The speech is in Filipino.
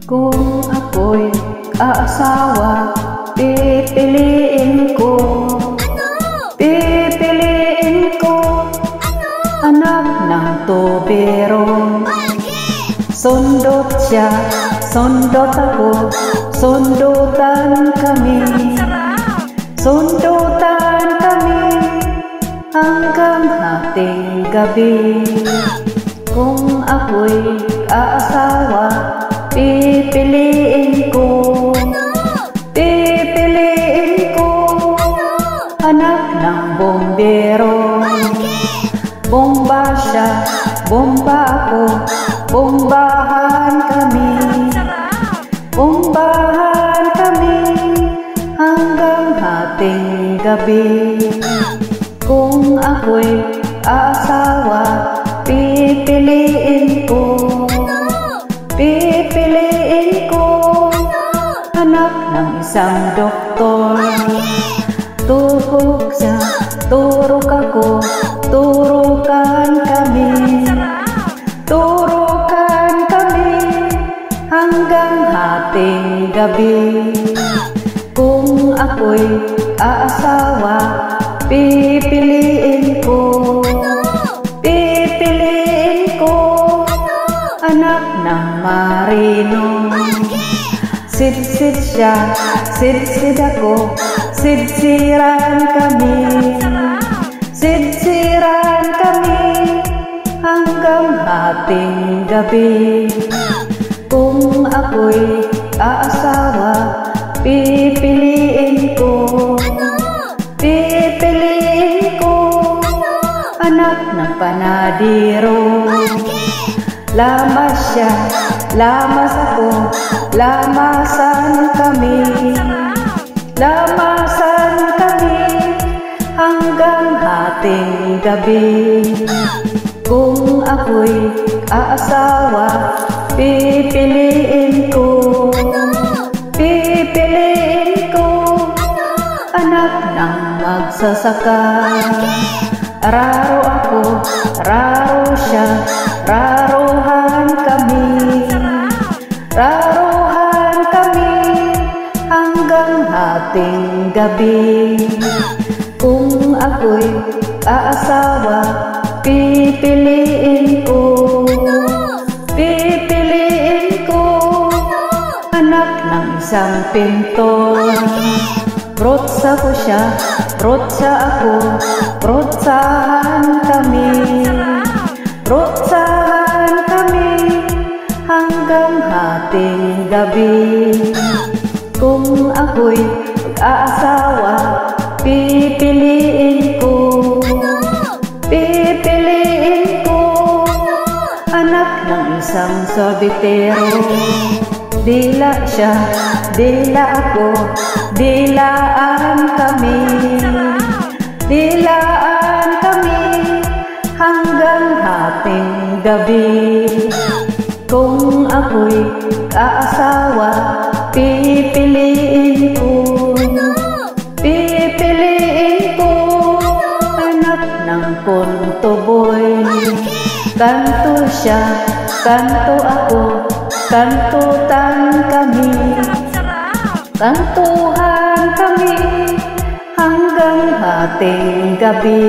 Kung ako'y aasawa, pipiliin ko. Pipiliin ko anak ng tubero. Sundot siya, sundot ako, sundutan kami. Sundutan kami hanggang hating gabi. Kung ako'y aasawa, pipiliin ko. Pipiliin ko anak ng bombero. Bomba siya, bomba ako, bombahan kami. Bombahan kami hanggang hating gabi. Kung ako'y aasawa, pipiliin ko. Pipiliin ko anak ng isang doktor. Tuhog siya, turok ako, turukan kami. Turukan kami hanggang hating gabi. Kung ako'y aasawa, pipiliin ko. Pipiliin ko anak ng marino. Sidsid siya, sidsid ako, sidsiran kami. Sidsiran kami hanggang hating gabi. Kung ako'y aasawa, pipiliin ko. Pipiliin ko anak ng panadiro. Lamas siya, lamas ako, lamasan kami. Lamasan kami hanggang hating gabi. Kung ako'y aasawa, pipiliin ko. Pipiliin ko anak ng magsasaka. Raro ako, raro siya, raruhan kami. Raruhan kami hanggang hating gabi. Kung ako'y aasawa, pipiliin ko. Pipiliin ko anak ng isang pintor. Protsa ko siya, protsa ako, protsahan kami. Protsahan kami hanggang hating gabi. Kung ako'y aasawa, pipiliin ko. Pipiliin ko anak ng isang sorbitero. Dila siya, dila ako, dilaan kami. Dilaan kami hanggang hating gabi. Kung ako'y aasawa, pipiliin ko. Pipiliin ko anak ng kontoboy. Kanto siya, kanto ako, kantutan kami. Kantuhan kami hanggang hating gabi.